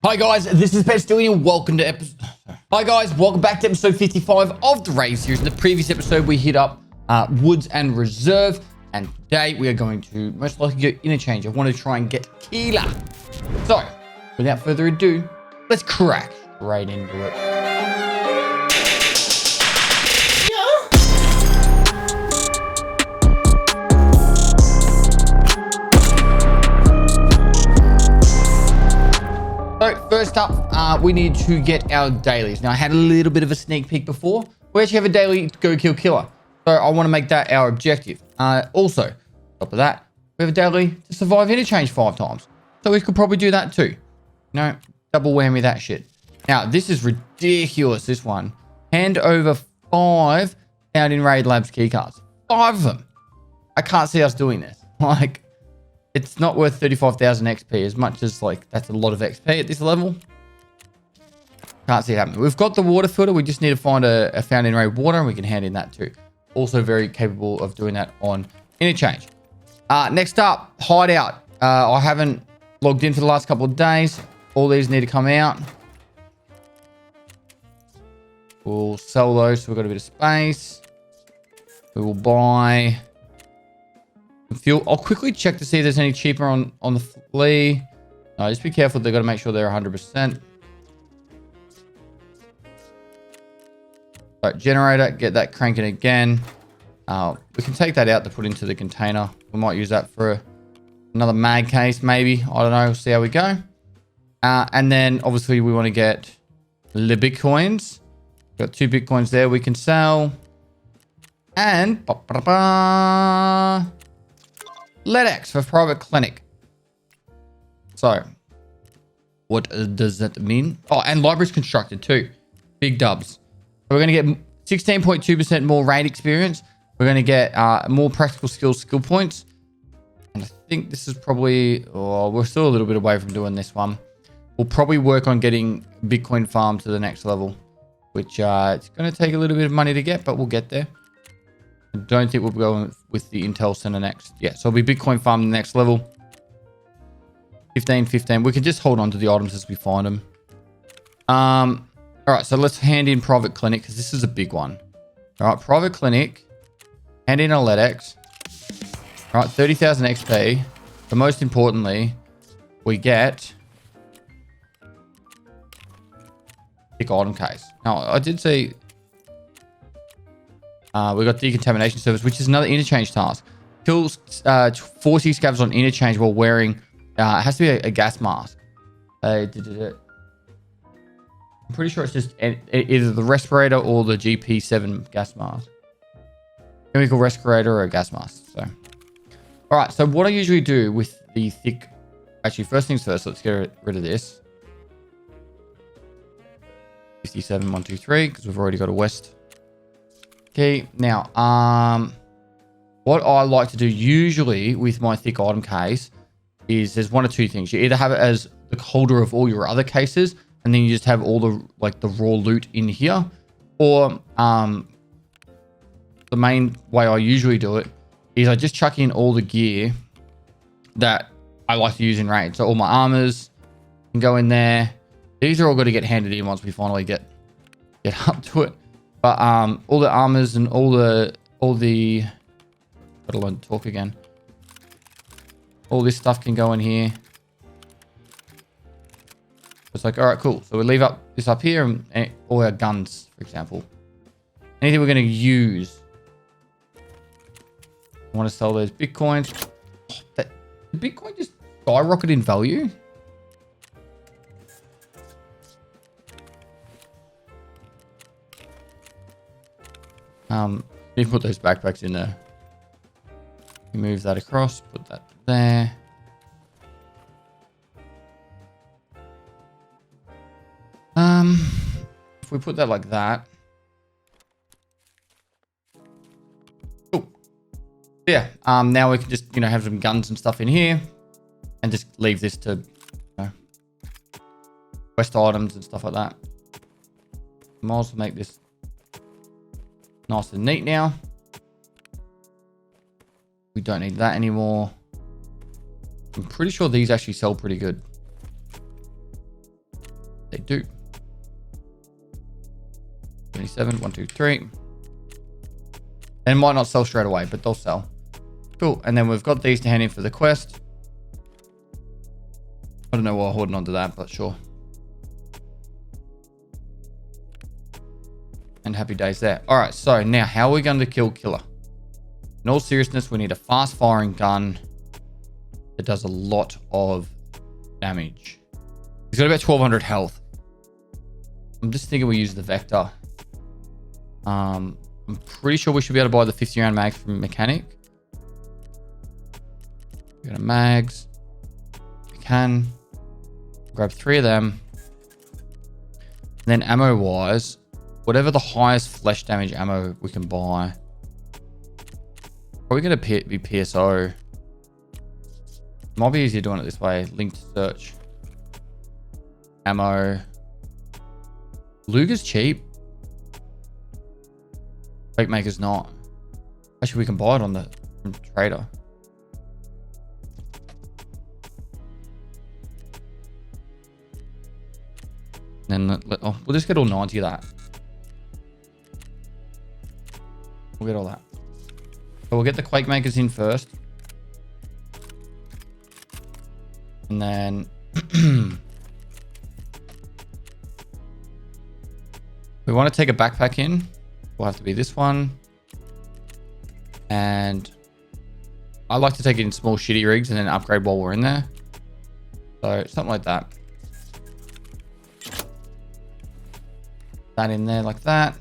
Hi guys, this is Pet Stealing and welcome to welcome back to episode 55 of the Raid series. In the previous episode, we hit up Woods and Reserve, and today we are going to most likely go Interchange. I want to try and get Killa. So, without further ado, let's crack right into it. So first up, we need to get our dailies. Now I had a little bit of a sneak peek before. We actually have a daily to go kill Killa. So I want to make that our objective. Also, on top of that, we have a daily to survive Interchange 5 times. So we could probably do that too. No, double whammy that shit. Now this is ridiculous, this one. Hand over 5 out in Raid Labs keycards. 5 of them. I can't see us doing this. Like, it's not worth 35,000 XP as much as, like, that's a lot of XP at this level. Can't see it happening. We've got the water filter. We just need to find a found in raid water and we can hand in that too. Also very capable of doing that on Interchange. Next up, Hideout. I haven't logged in for the last couple of days. All these need to come out. We'll sell those so we've got a bit of space. We will buy fuel. I'll quickly check to see if there's any cheaper on the flea. No, just be careful. They've got to make sure they're 100%. Right, generator, get that cranking again. We can take that out to put into the container. We might use that for another mag case, maybe. I don't know. We'll see how we go. And then obviously we want to get the bitcoins. Got 2 bitcoins there we can sell. And LEDX for private clinic. So, what does that mean? Oh, and libraries constructed too. Big dubs. So we're going to get 16.2% more raid experience. We're going to get more practical skills skill points. And I think this is probably... Oh, we're still a little bit away from doing this one. We'll probably work on getting Bitcoin farm to the next level. Which it's going to take a little bit of money to get, but we'll get there. I don't think we'll be going with the Intel Center next. Yeah, so it'll be Bitcoin farm the next level. 15, 15. We can just hold on to the items as we find them. All right, so let's hand in private clinic because this is a big one. All right, private clinic. Hand in a LEDX. All right, 30,000 XP. But most importantly, we get big item case. Now, I did see... we got decontamination service, which is another interchange task. Kills 40 scavs on interchange while wearing, it has to be a gas mask. I'm pretty sure it's just either the respirator or the GP7 gas mask. Chemical respirator or a gas mask. So, all right. So what I usually do with the thick, actually, first things first, let's get rid of this. 57, 123, because we've already got a west. Okay, now, what I like to do usually with my thick item case is there's one or two things. You either have it as the holder of all your other cases, and then you just have all the, like, the raw loot in here, or the main way I usually do it is I just chuck in all the gear that I like to use in raid. So all my armors can go in there. These are all going to get handed in once we finally get up to it. But all the armors and all the gotta learn to talk again. All this stuff can go in here. It's like, all right, cool. So we leave this up here and all our guns, for example. Anything we're going to use. I want to sell those bitcoins. Oh, the Bitcoin just skyrocketed in value. You can put those backpacks in there. You move that across, put that there. If we put that like that. Cool. Yeah. Now we can just, have some guns and stuff in here and just leave this to, quest items and stuff like that. Might as well make this nice and neat now. We don't need that anymore. I'm pretty sure these actually sell pretty good. They do. 27, 1, 2, 3. And might not sell straight away, but they'll sell. Cool. And then we've got these to hand in for the quest. I don't know why I'm holding on to that, but sure. And happy days there. All right. So now how are we going to kill Killa? In all seriousness, we need a fast firing gun that does a lot of damage. He's got about 1200 health. I'm just thinking we use the Vector. I'm pretty sure we should be able to buy the 50 round mag from Mechanic. We got a mags. We can grab 3 of them. And then ammo wise, whatever the highest flesh damage ammo we can buy. Probably going to be PSO. Might be easier doing it this way. Linked search. Ammo. Luger's cheap. Fake Maker's not. Actually, we can buy it on the trader. And then we'll just get all 90 of that. We'll get all that. So we'll get the Quake Makers in first. And then we want to take a backpack in. Will have to be this one. And I like to take it in small shitty rigs and then upgrade while we're in there. So something like that. That in there like that.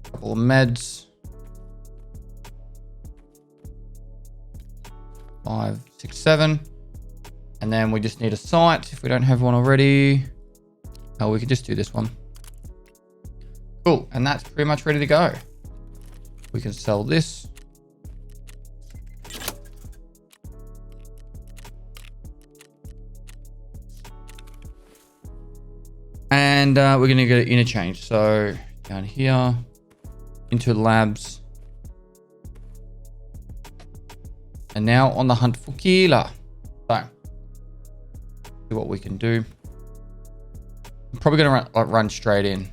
Couple of meds. 5, 6, 7. And then we just need a sight if we don't have one already. Oh, we could just do this one. Cool. And that's pretty much ready to go. We can sell this. And we're going to go to Interchange. So down here, into labs. And now on the hunt for Killa. So, see what we can do. I'm probably going to run straight in.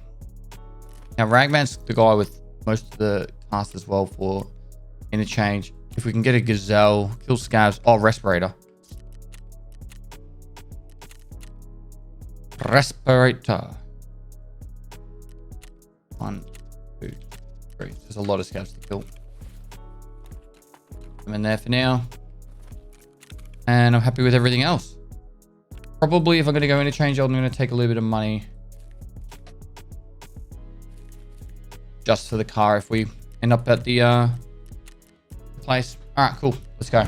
Now, Ragman's the guy with most of the tasks as well for Interchange. If we can get a Gazelle, kill Scavs. Oh, Respirator. Respirator. 1, 2, 3. There's a lot of Scavs to kill. I'm in there for now. And I'm happy with everything else. Probably if I'm going to go Interchange, I'm going to take a little bit of money. Just for the car if we end up at the place. All right, cool. Let's go.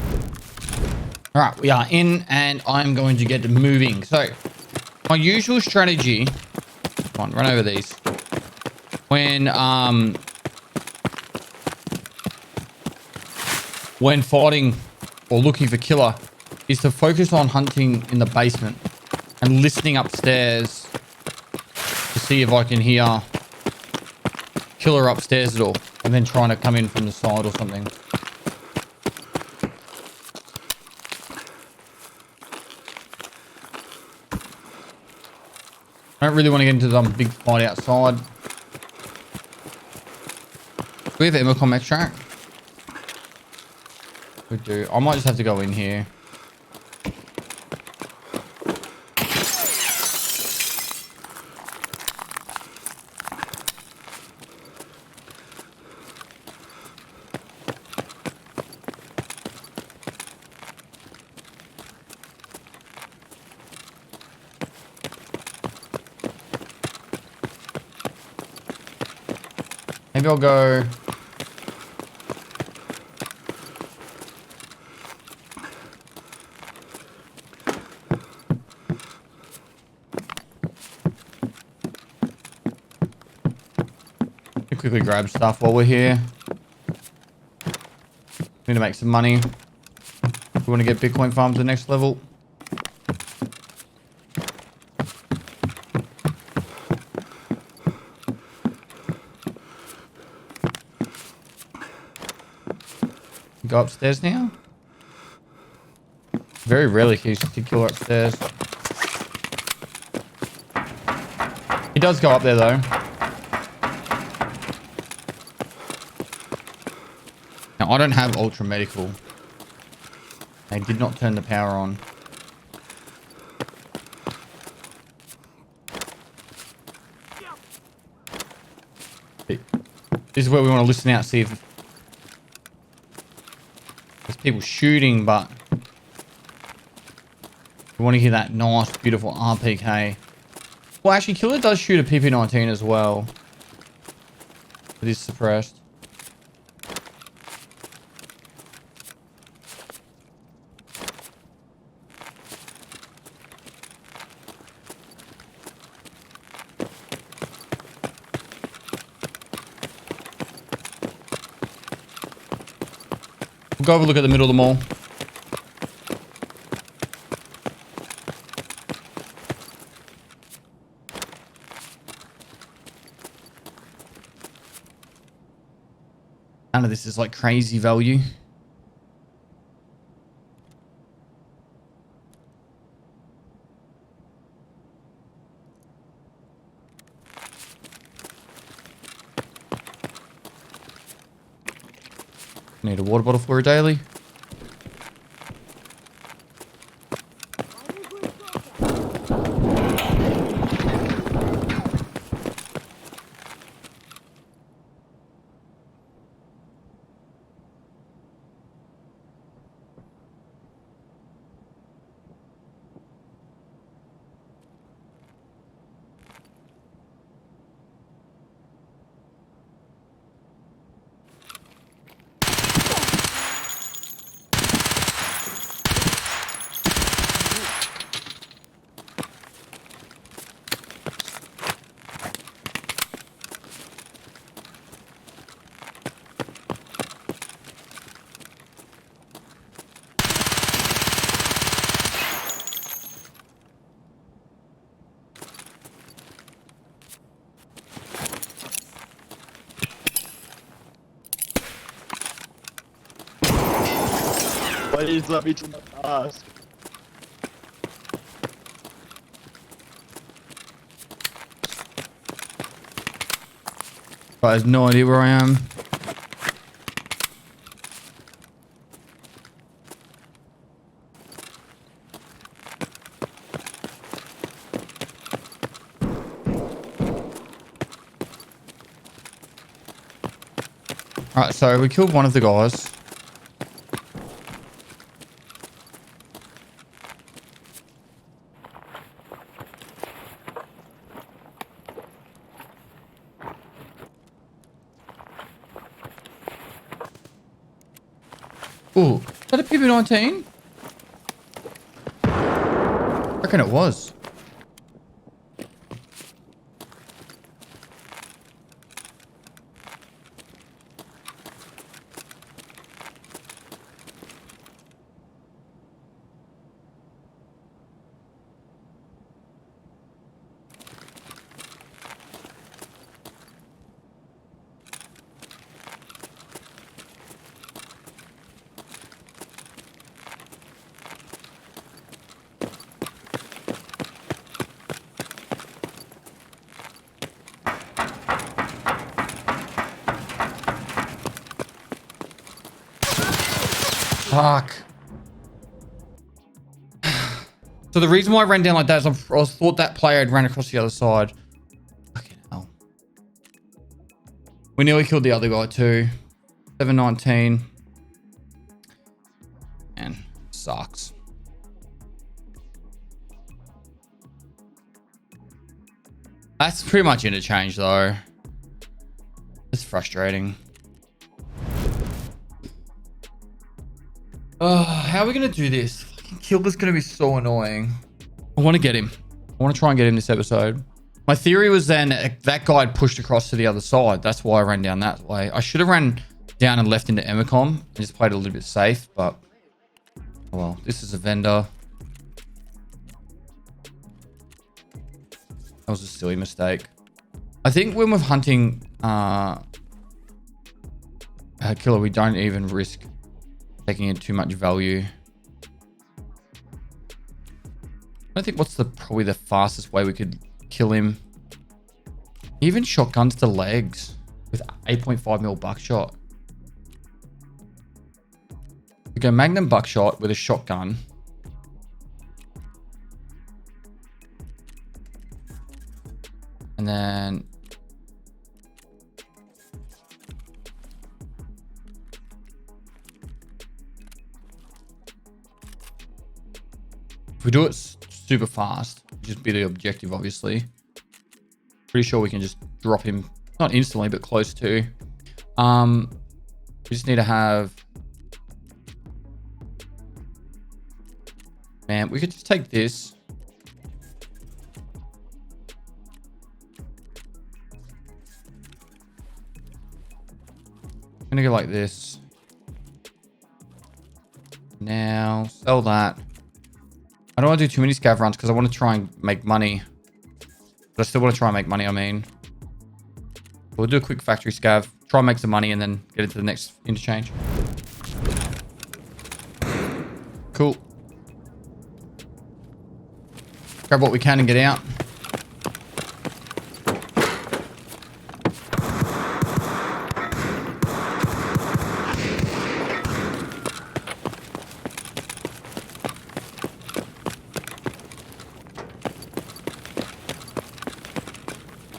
All right, we are in and I'm going to get moving. So my usual strategy, come on, run over these. When fighting or looking for Killa is to focus on hunting in the basement and listening upstairs to see if I can hear Killa upstairs at all, and then trying to come in from the side or something. I don't really want to get into some big fight outside. Do we have Emicom extract? We do. I might just have to go in here. Maybe I'll go. Quickly grab stuff while we're here. Need to make some money. We want to get Bitcoin farm to the next level. Go upstairs now. very rarely he's Killa upstairs. He does go up there though. Now I don't have ultra medical. They did not turn the power on. This is where we want to listen out, see if there's people shooting, but we want to hear that nice, beautiful RPK. Well, actually, Killa does shoot a PP-19 as well. It is suppressed. We'll go have a look at the middle of the mall. None of this is like crazy value. Need a water bottle for a daily. Please let me to the task. I have no idea where I am. Alright, so we killed one of the guys. Ooh, is that a PP-19? I reckon it was. Fuck. So the reason why I ran down like that is I thought that player had ran across the other side. Fucking hell. We nearly killed the other guy too. 719. Man, sucks. That's pretty much interchange though. It's frustrating. Oh, how are we going to do this? Fucking Killa's going to be so annoying. I want to get him. I want to try and get him this episode. My theory was then that guy had pushed across to the other side. That's why I ran down that way. I should have ran down and left into Emicom and just played a little bit safe, but oh well, this is a vendor. That was a silly mistake. I think when we're hunting Killa, we don't even risk taking in too much value. I think what's probably the fastest way we could kill him. Even shotguns to legs with 8.5mm buckshot. We go magnum buckshot with a shotgun. And then if we do it super fast, just be the objective, obviously. Pretty sure we can just drop him, not instantly, but close to. We just need to have, man, we could just take this. I'm gonna go like this. Now, sell that. I don't want to do too many scav runs because I want to try and make money. But I still want to try and make money, I mean. We'll do a quick factory scav, try and make some money, and then get into the next interchange. Cool. Grab what we can and get out.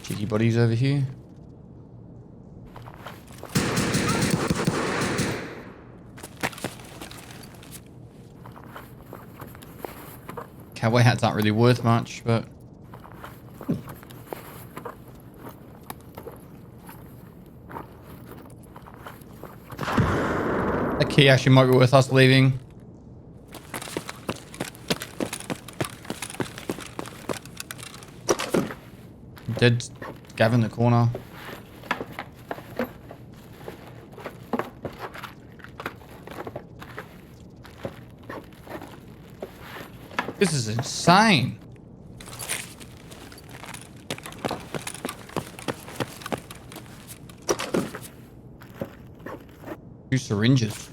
Cheeky bodies over here. Cowboy hats aren't really worth much, but that key actually might be worth us leaving. Dead Gav in the corner. This is insane. Two syringes.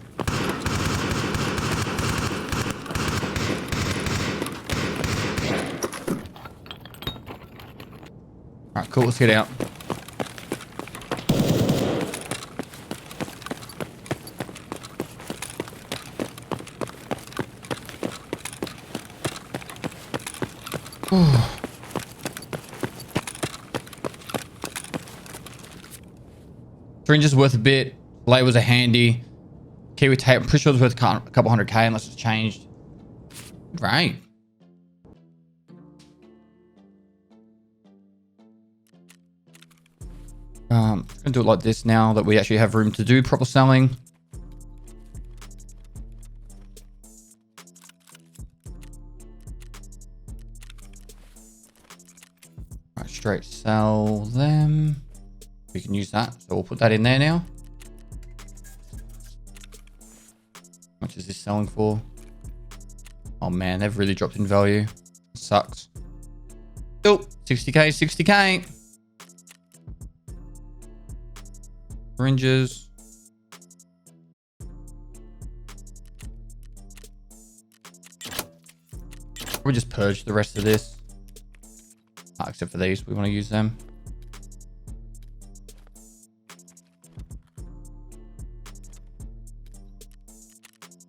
Alright, cool, let's get out. Syringes worth a bit. Labels are handy. Kiwi tape, I'm pretty sure it's worth a couple 100k unless it's changed. Right. I'm gonna do it like this now that we actually have room to do proper selling. Right, straight sell them. We can use that, so we'll put that in there now. How much is this selling for? Oh man, they've really dropped in value. Sucks. Cool, 60k, 60k. Syringes. We'll just purge the rest of this. Except for these, we want to use them.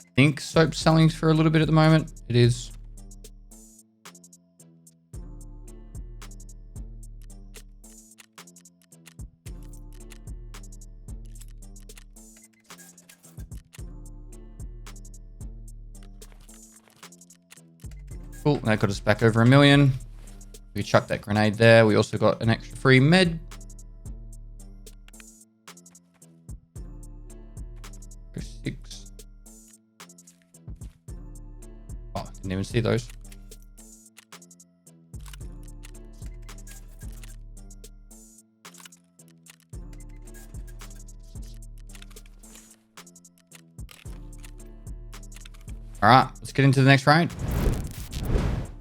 I think soap's selling for a little bit at the moment. It is. Cool, that got us back over 1 million. We chucked that grenade there. We also got an extra free med. Six. Oh, didn't even see those. All right, let's get into the next round.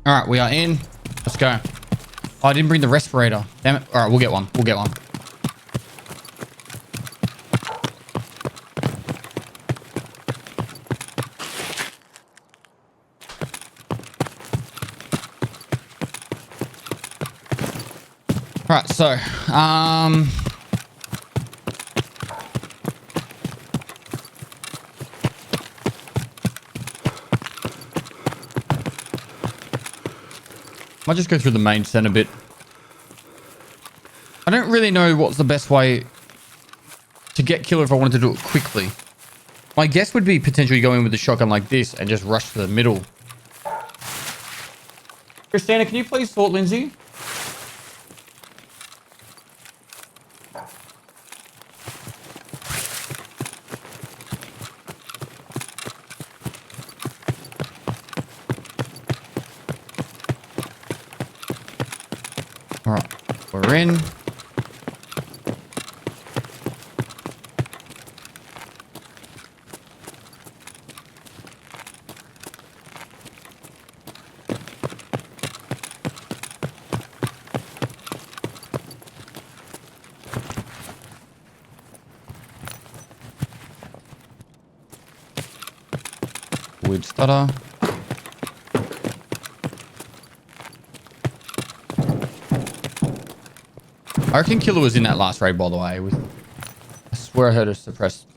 All right, we are in. Let's go. Oh, I didn't bring the respirator. Damn it. All right, we'll get one. We'll get one. Right, so, might just go through the main center bit. I don't really know what's the best way to get Killa if I wanted to do it quickly. My guess would be potentially going with the shotgun like this and just rush to the middle. Christina, can you please sort Lindsay? All right, we're in. Weird stutter. I reckon Killa was in that last raid, by the way. I swear I heard her suppress.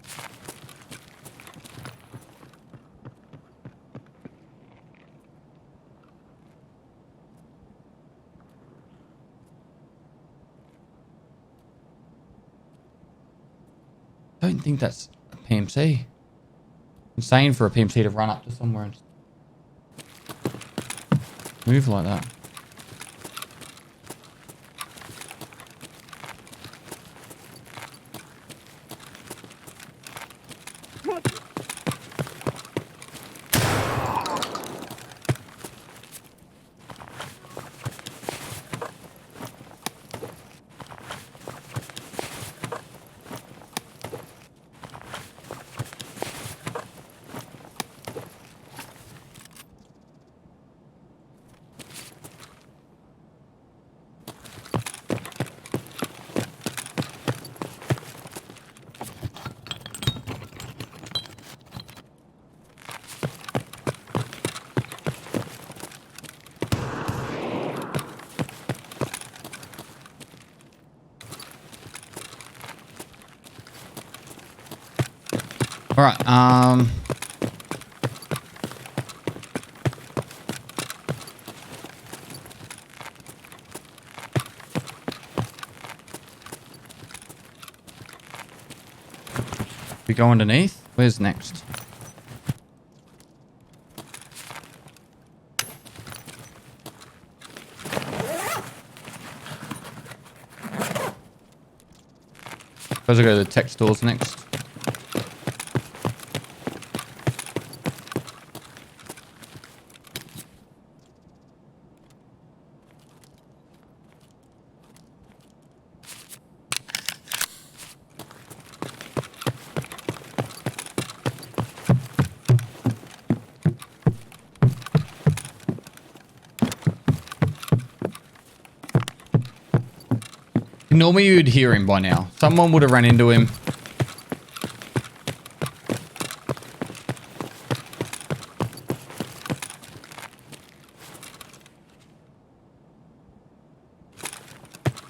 I don't think that's a PMC. Insane for a PMC to run up to somewhere and move like that. All right, we go underneath. Where's next? Suppose I go to the tech stores next. Normally you'd hear him by now. Someone would have run into him.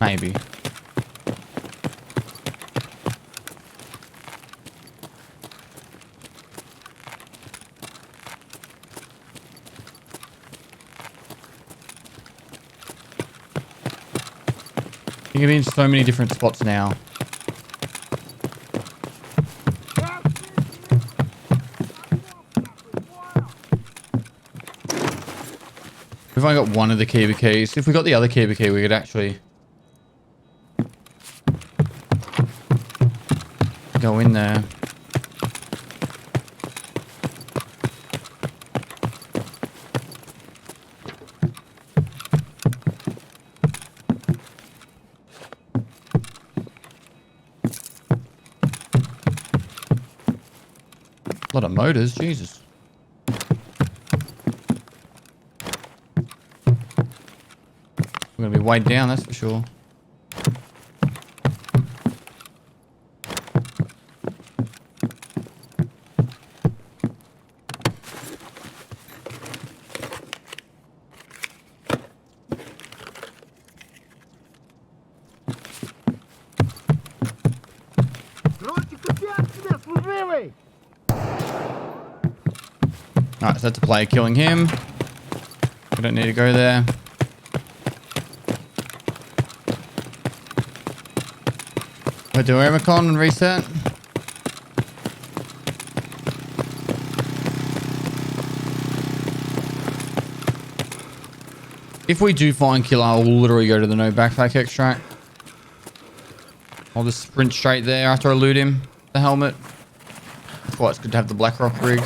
Maybe. You can be in so many different spots now. We've only got one of the Kiba keys. If we got the other Kiba key, we could actually go in there. A lot of motors, Jesus. We're gonna be weighed down, that's for sure. Alright, so that's a player killing him. We don't need to go there. We'll do Amicon and reset. If we do find Killa, I'll literally go to the no backpack extract. I'll just sprint straight there after I loot him. The helmet. That's why it's good to have the Blackrock rig.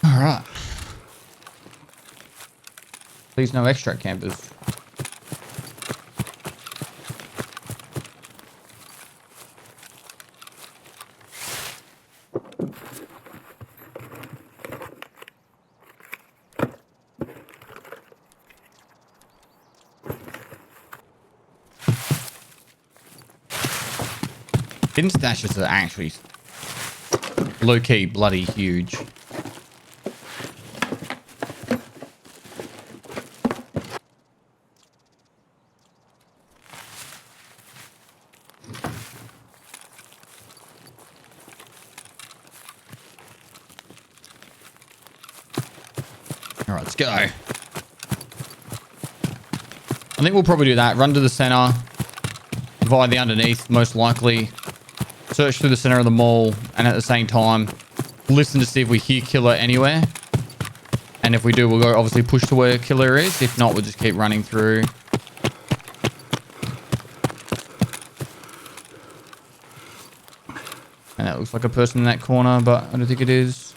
Alright. Please no extract campers. Hidden stashes are actually low-key bloody huge. Alright, let's go. I think we'll probably do that. Run to the center. Via the underneath, most likely. Search through the center of the mall. And at the same time, listen to see if we hear Killa anywhere. And if we do, we'll go obviously push to where Killa is. If not, we'll just keep running through. And that looks like a person in that corner, but I don't think it is.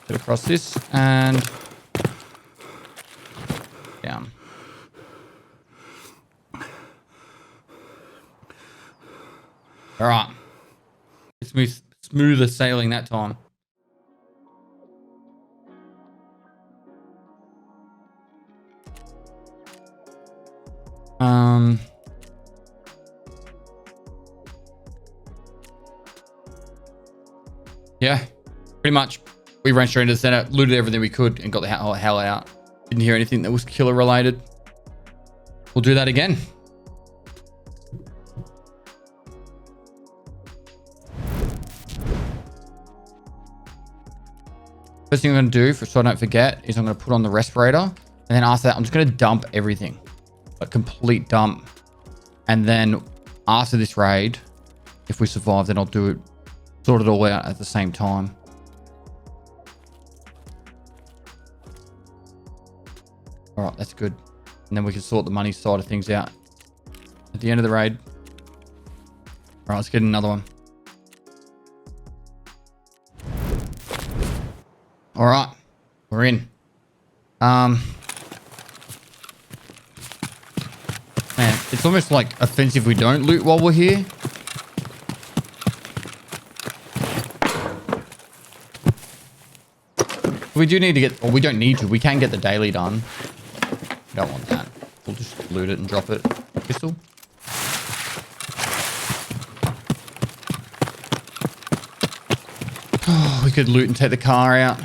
Get across this and down. All right. It's smoother sailing that time. Yeah, pretty much. We ran straight into the center, looted everything we could, and got the hell out. Didn't hear anything that was Killa related. We'll do that again. First thing I'm going to do, so I don't forget, is I'm going to put on the respirator. And then after that, I'm just going to dump everything. Like complete dump. And then after this raid, if we survive, then I'll do it, sort it all out at the same time. All right, that's good. And then we can sort the money side of things out at the end of the raid. All right, let's get another one. All right, we're in. Man, it's almost like offensive we don't loot while we're here. We do need to get, or we don't need to. We can get the daily done. Don't want that. We'll just loot it and drop it. Pistol. Oh, we could loot and take the car out.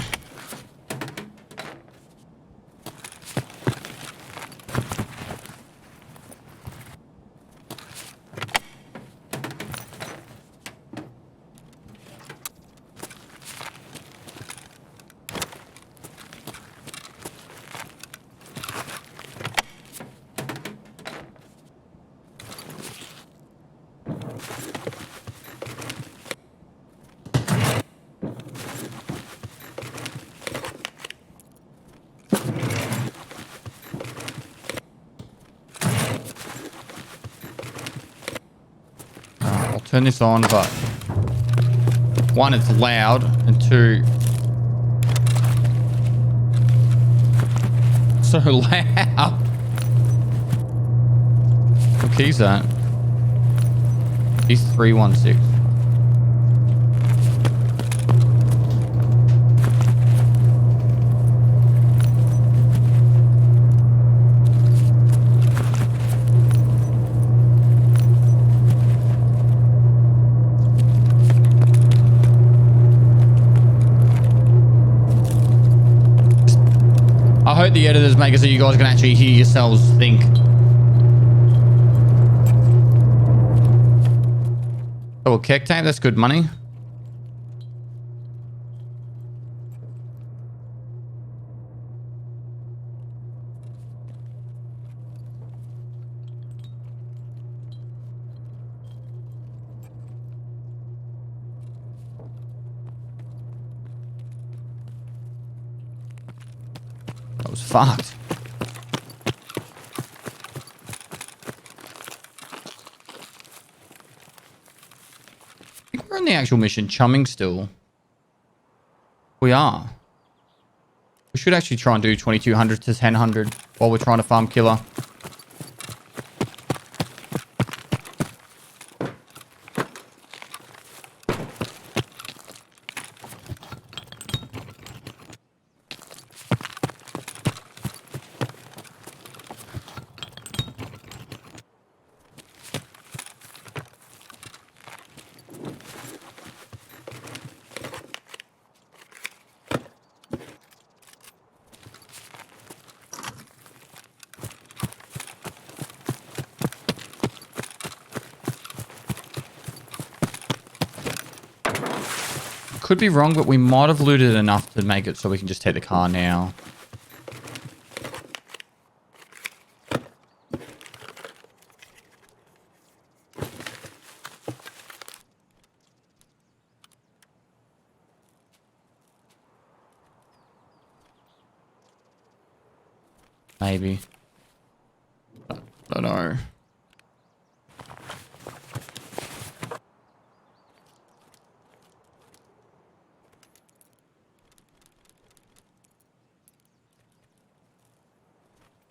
Turn this on, but one, it's loud, and two, so loud. What key's that? He's 316. I hope the editors make it so you guys can actually hear yourselves think. Oh, a keck tank, that's good money. That was fucked. I think we're in the actual mission chumming still. We are. We should actually try and do 2200 to 1000 while we're trying to farm Killa. Could be wrong, but we might have looted enough to make it so we can just take the car now. Maybe. I don't know.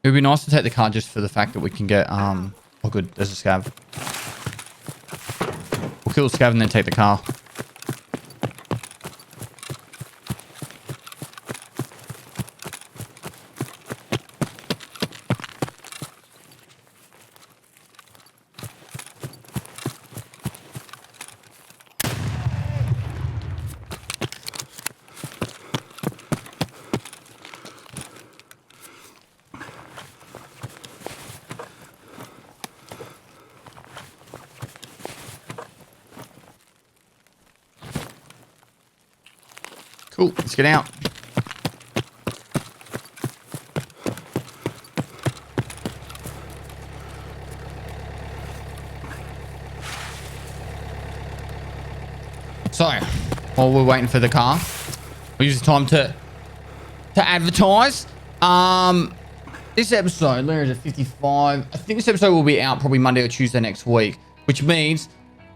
It would be nice to take the car just for the fact that we can get, oh good, there's a scav. We'll kill the scav and then take the car. Cool, let's get out. So, while we're waiting for the car, we'll use the time to advertise. This episode, where is it, 55? I think this episode will be out probably Monday or Tuesday next week, which means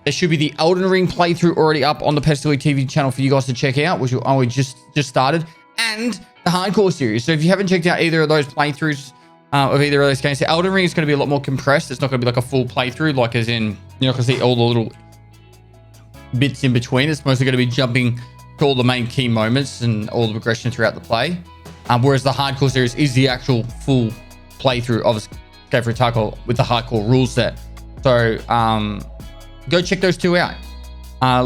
there should be the Elden Ring playthrough already up on the Pestilly TV channel for you guys to check out, which we only just started, and the Hardcore series. So if you haven't checked out either of those playthroughs of either of those games, the Elden Ring is going to be a lot more compressed. It's not going to be like a full playthrough, like as in, you're not going to see all the little bits in between. It's mostly going to be jumping to all the main key moments and all the progression throughout the play. Whereas the Hardcore series is the actual full playthrough of Escape from Tarkov with the Hardcore rule set. So, go check those two out.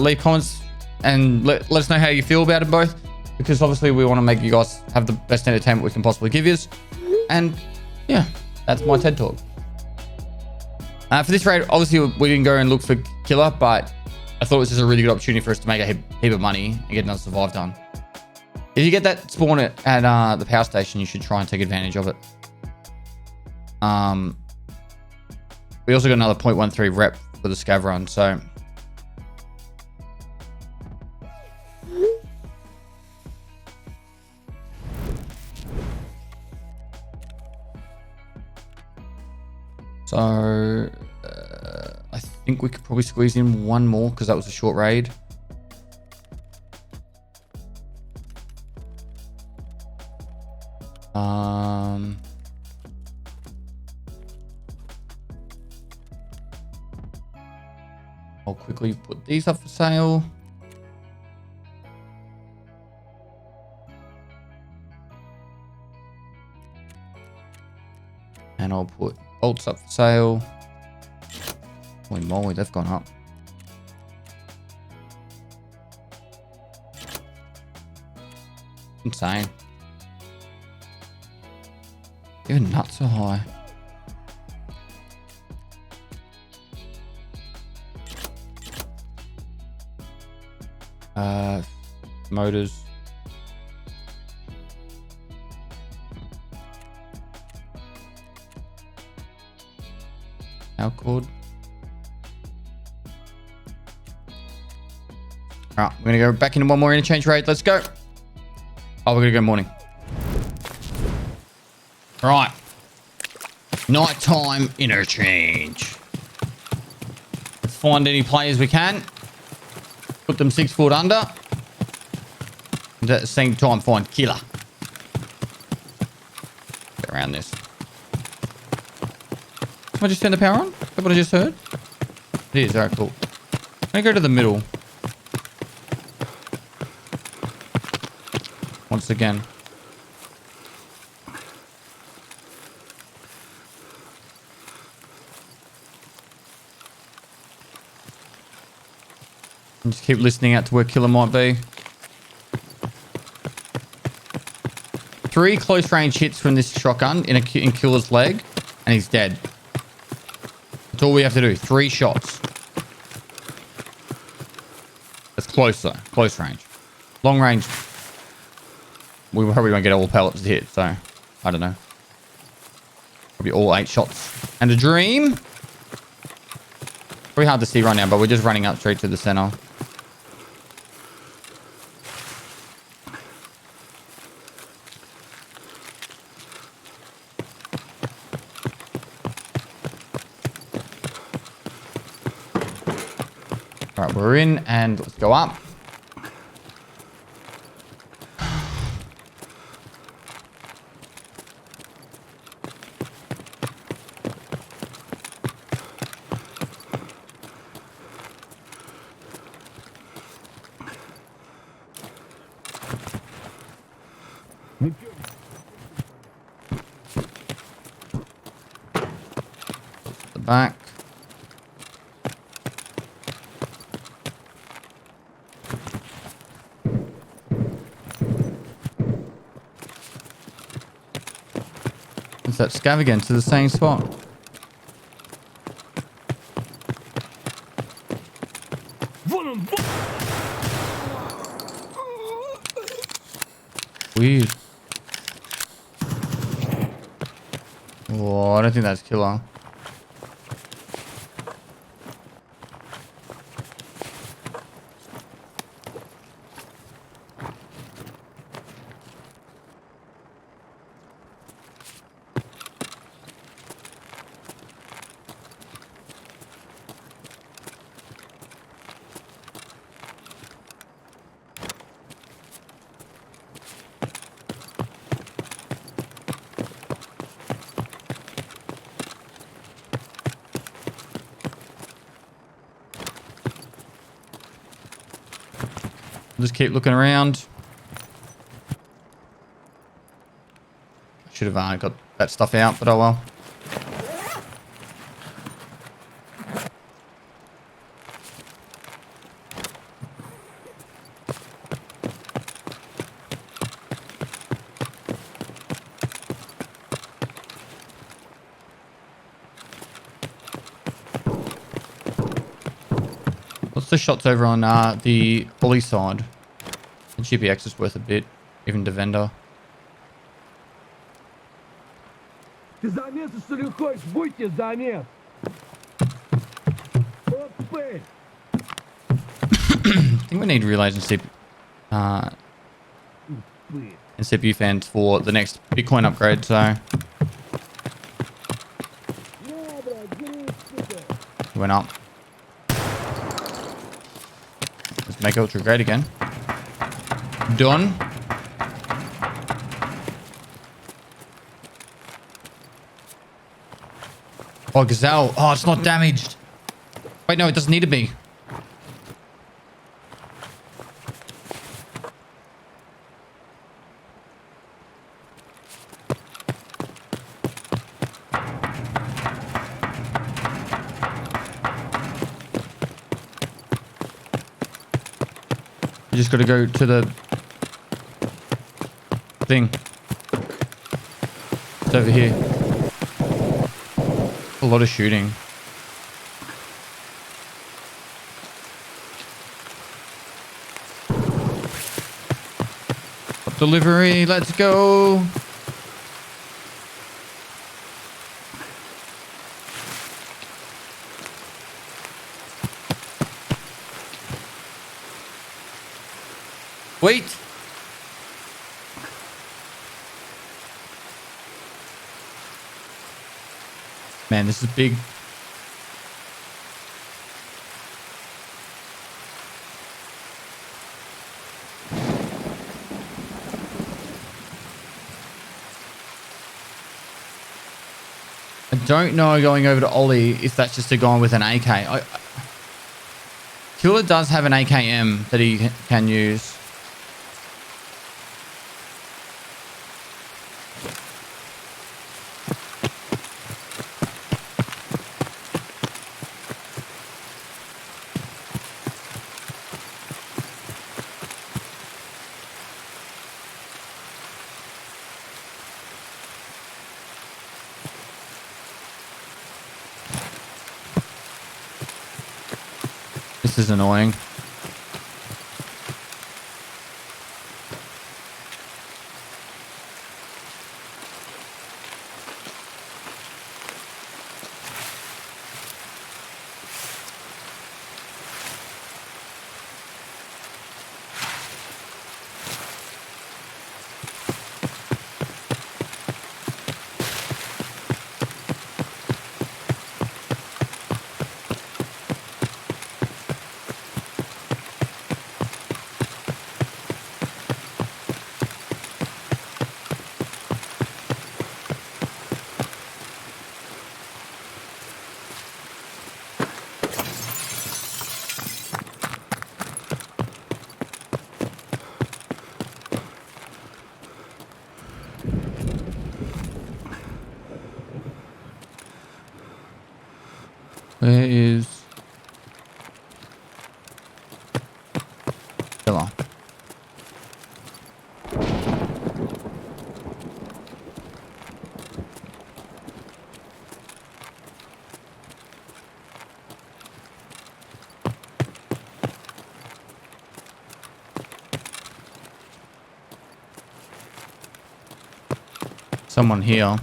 Leave comments and let us know how you feel about them both, because obviously we want to make you guys have the best entertainment we can possibly give you. And yeah, that's my TED Talk. For this raid, obviously we didn't go and look for Killa, but I thought it was just a really good opportunity for us to make a heap of money and get another survive done. If you get that spawn at the power station, you should try and take advantage of it. We also got another 0.13 rep for the scav run, so I think we could probably squeeze in one more because that was a short raid. I'll quickly put these up for sale. And I'll put bolts up for sale. Holy moly, they've gone up. Insane. Even nuts are high. Motors. Power cord. Alright, we're gonna go back into one more interchange raid. Let's go. Oh, we're gonna go morning. Alright. Nighttime interchange. Let's find any players we can. Put them 6 foot under. And at the same time, find Killa. Get around this. Can I just turn the power on? Is that what I just heard? It is. Alright, cool. Let me go to the middle. Once again. And just keep listening out to where Killa might be. 3 close range hits from this shotgun in Killa's leg, and he's dead. That's all we have to do. 3 shots. That's close though. Close range. Long range. We probably won't get all pellets to hit, so I don't know. Probably all 8 shots. And a dream. Very hard to see right now, but we're just running up straight to the center. All right, we're in, and let's go up. The back. Is that scav again to the same spot? Weird. Oh, I don't think that's Killa. Just keep looking around. Should have got that stuff out, but oh well. What's the shots over on the bully side? The GPX is worth a bit, even to vendor. Ты замес, что ли, хочешь? Будьте замес! I think we need relays and CPU fans for the next Bitcoin upgrade, so... Went up. Let's make ultra great again. Done. Oh, Gazelle. Oh, it's not damaged. Wait, no, it doesn't need to be. just got to go to the thing. It's over here. A lot of shooting. Delivery, let's go. Wait. Man, this is big. I don't know going over to Ollie if that's just a guy with an AK. Killa does have an AKM that he can use. This is annoying. Where is Killa? Someone here.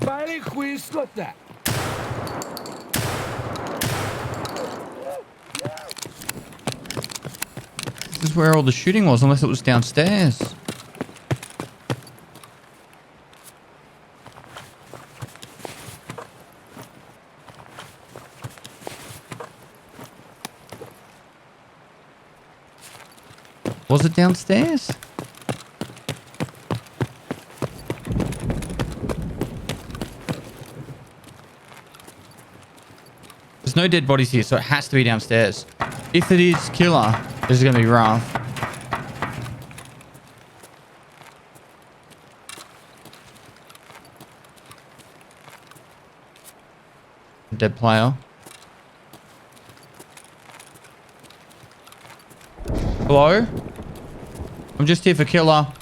Парень хуесота. This is where all the shooting was, unless it was downstairs. Was it downstairs? There's no dead bodies here, so it has to be downstairs. If it is Killa, this is going to be rough. Dead player. Hello? I'm just here for Killa.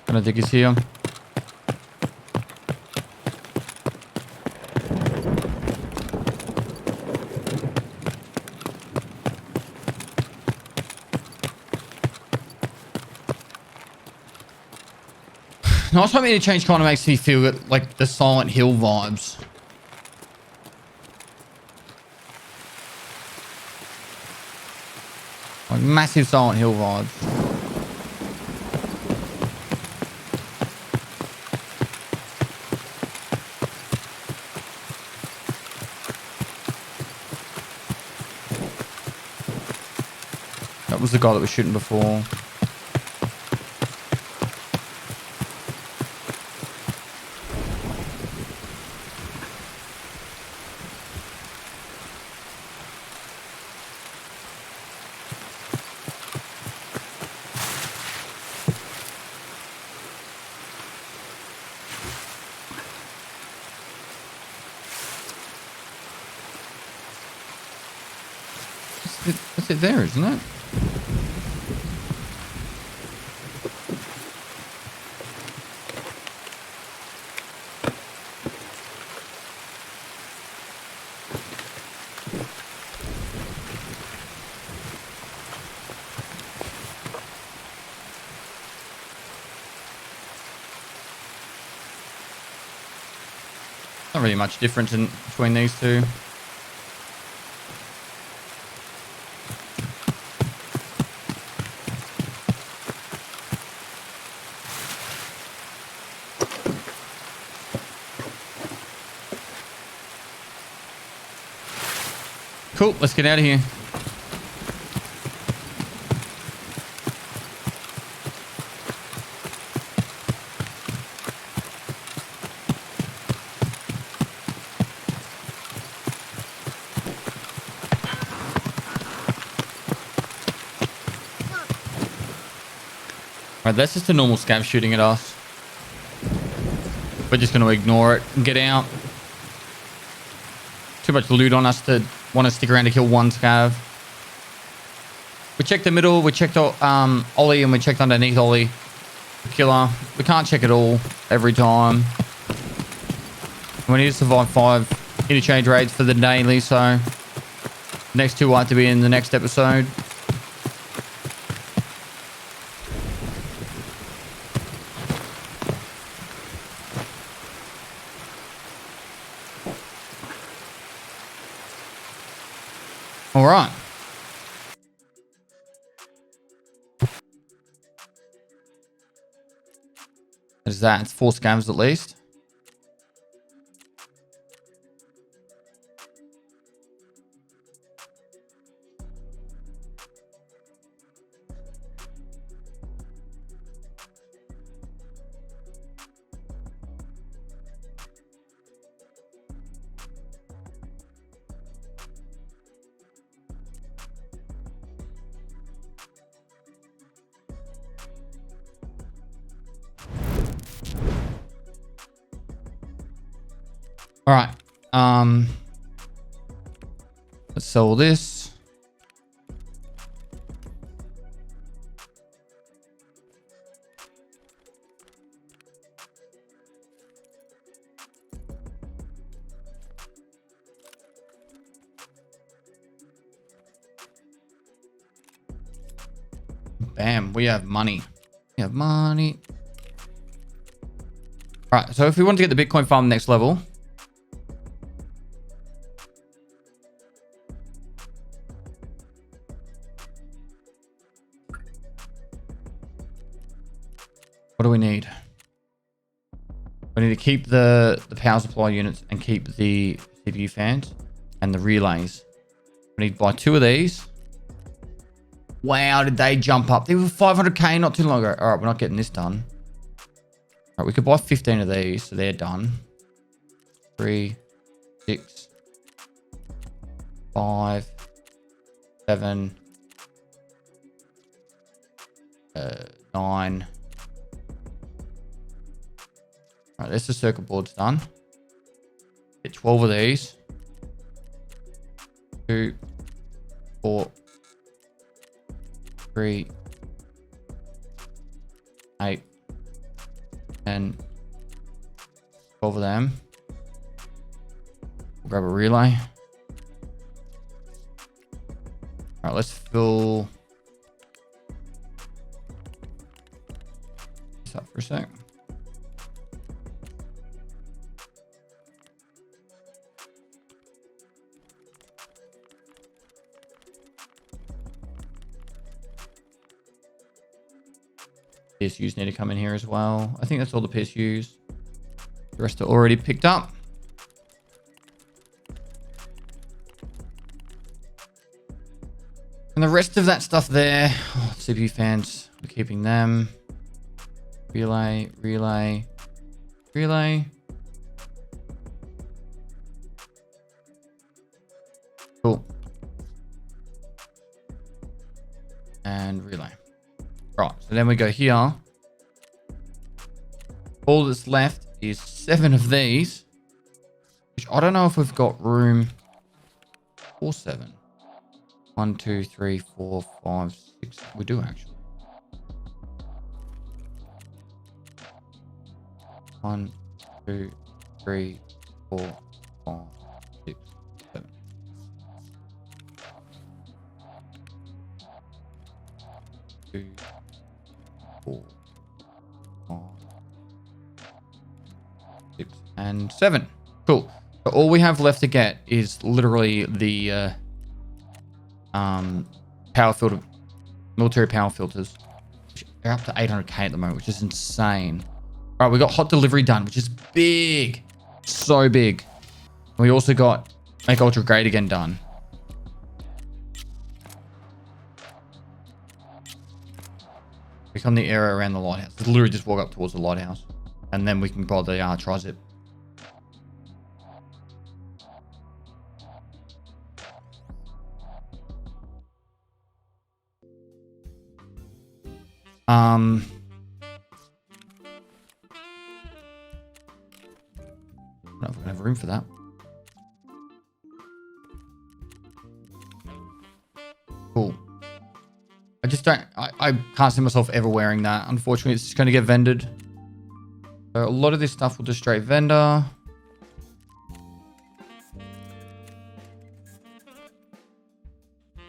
I don't think he's here. Nice time Interchange kind of makes me feel like the Silent Hill vibes. Like massive Silent Hill vibes. That was the guy that was shooting before. That's it there, isn't it? Not really much difference between these two. Cool, let's get out of here. Alright, that's just a normal scav shooting at us. We're just going to ignore it and get out. Too much loot on us to want to stick around to kill one scav. We checked the middle, we checked Ollie, and we checked underneath Ollie. Killer. We can't check it all every time. We need to survive 5 interchange raids for the daily, so the next 2 will have to be in the next episode. All right. What is that? It's 4 scavs at least. All right. Let's sell this. Bam, we have money. We have money. All right, so if we want to get the Bitcoin farm next level, what do we need? We need to keep the power supply units and keep the CPU fans and the relays. We need to buy 2 of these. Wow, did they jump up? They were 500k not too long ago. All right, we're not getting this done. All right, we could buy 15 of these, so they're done. 3, 6, 5, 7, 9. All right, there's the circuit board's done. Get 12 of these. 2, 4, 3, 8, 10, 12 of them. We'll grab a relay. All right, let's fill this up for a sec. PSUs need to come in here as well. I think that's all the PSUs. The rest are already picked up. And the rest of that stuff there. Oh, CPU fans, we're keeping them. Relay, relay, relay. Cool. And relay. Right, so then we go here. All that's left is 7 of these, which I don't know if we've got room for 7. 1, 2, 3, 4, 5, 6. We do actually. 1, 2, 3, 4, 5, 6, 7. 2, 4, 5, 6, and 7. Cool. So all we have left to get is literally the power filter, military power filters. They're up to 800k at the moment, which is insane. All right, we got hot delivery done, which is big, so big. We also got make ultra grade again done. Become the area around the lighthouse. Literally just walk up towards the lighthouse, and then we can buy the tri-zip. I don't know if we're gonna have room for that. Cool. I just don't, I can't see myself ever wearing that. Unfortunately, it's just going to get vended. So a lot of this stuff will just straight vendor.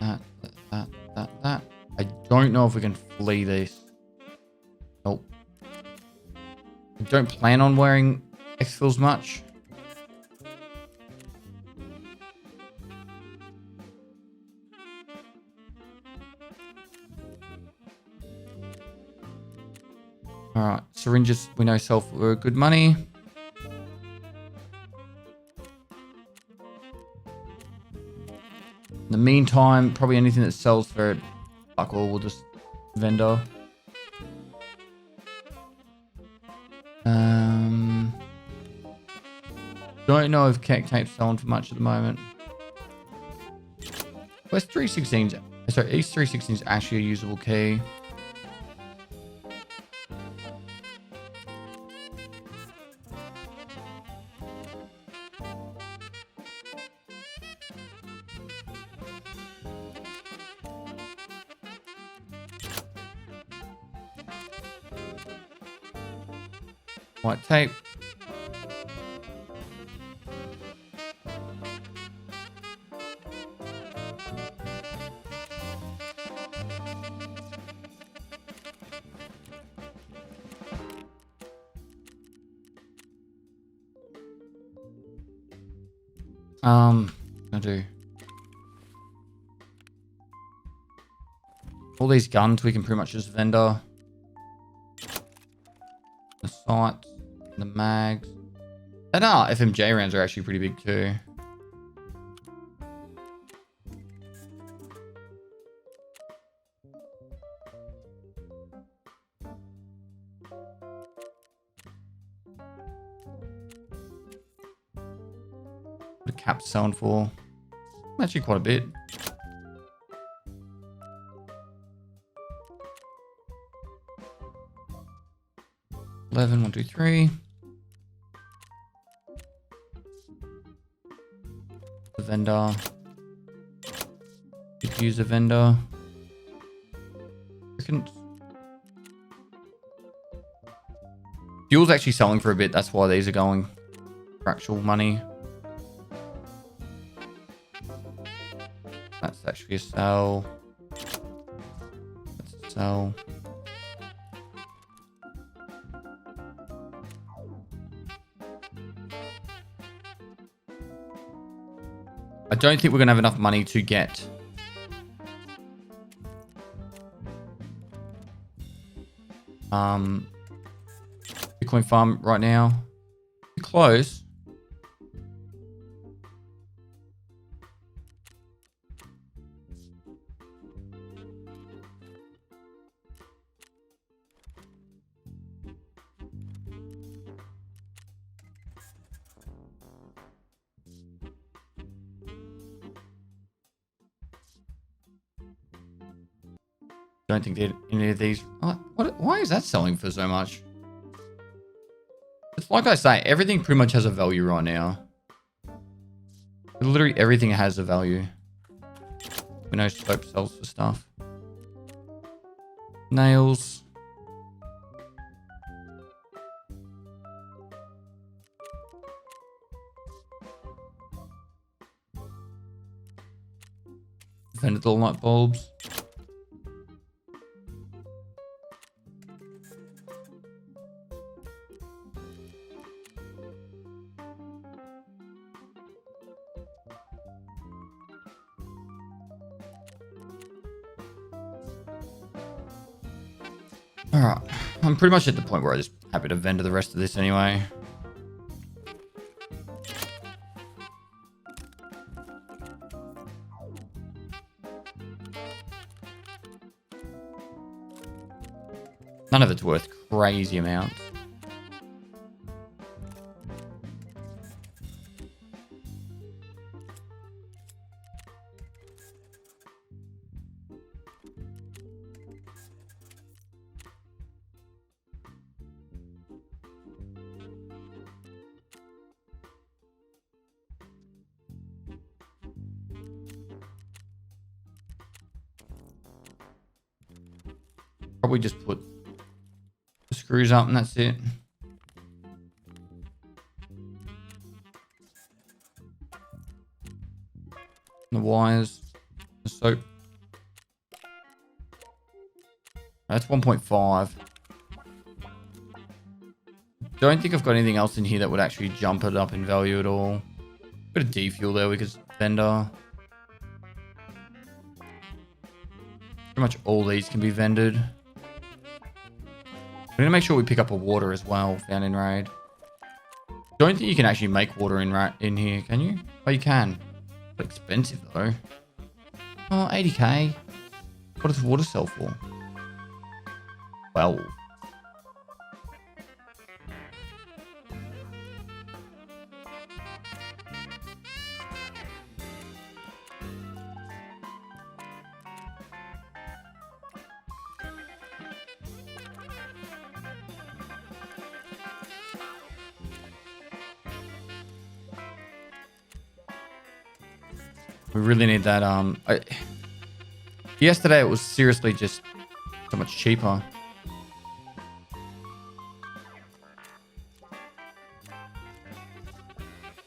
That. I don't know if we can flee this. Nope. I don't plan on wearing exfils much. All right, syringes we know sell for good money. In the meantime, probably anything that sells for fuck all, we'll just vendor. Don't know if Keck Tape's selling for much at the moment. West 316's, sorry, East 316 is actually a usable key. White tape. Gonna do all these guns. We can pretty much just vendor the sights, the mags, and FMJ rounds are actually pretty big too. What a cap selling for? Actually quite a bit. $11, 1, 2, 3. The vendor. Diffuser vendor. Fuel's actually selling for a bit. That's why these are going for actual money. That's actually a sell. That's a sell. I don't think we're going to have enough money to get Bitcoin farm right now. Close. don't think that any of these... Why is that selling for so much? It's like I say, everything pretty much has a value right now. Literally everything has a value. We know soap sells for stuff. Nails. Vended all light bulbs. Alright, I'm pretty much at the point where I'm just happy to vendor the rest of this anyway. None of it's worth crazy amounts. Probably just put the screws up and that's it. The wires, the soap. That's 1.5. Don't think I've got anything else in here that would actually jump it up in value at all. Got a defuel there because vendor. Pretty much all these can be vended. We're gonna make sure we pick up a water as well, found in raid. Don't think you can actually make water in here, can you? Oh, you can. But expensive though. Oh, 80k. What does water sell for? 12. We really need that. Yesterday it was seriously just so much cheaper.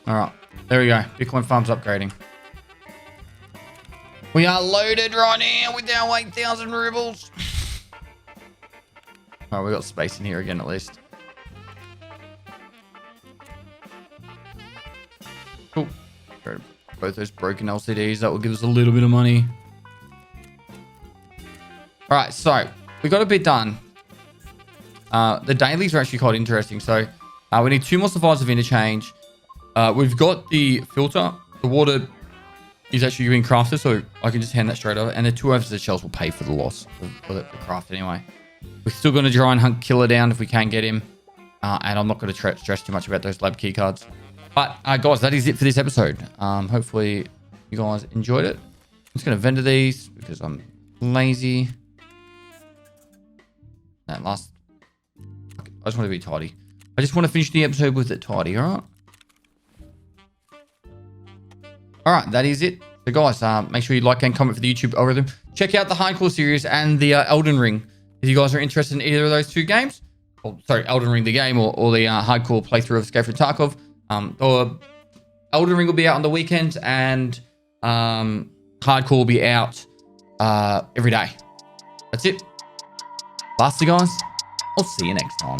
All right, there we go. Bitcoin farm's upgrading. We are loaded right now with our 8,000 rubles. All right, we got space in here again at least. Cool. Both those broken LCDs, that will give us a little bit of money. All right, so we got a bit done. The dailies are actually quite interesting. So we need 2 more supplies of interchange. We've got the filter. The water is actually being crafted, so I can just hand that straight over. And the 2 overseas shells will pay for the loss for the craft anyway. We're still going to try and hunt Killa down if we can get him. And I'm not going to stress too much about those lab key cards. But guys, that is it for this episode. Hopefully you guys enjoyed it. I'm just going to vendor these because I'm lazy. That last... I just want to be tidy. I just want to finish the episode with it tidy, all right? All right, that is it. So guys, make sure you like and comment for the YouTube algorithm. Check out the Hardcore series and the Elden Ring. If you guys are interested in either of those 2 games. Or, sorry, Elden Ring the game or the Hardcore playthrough of Escape from Tarkov. Or Elden Ring will be out on the weekend and Hardcore will be out every day. That's it. Lastly, guys, I'll see you next time.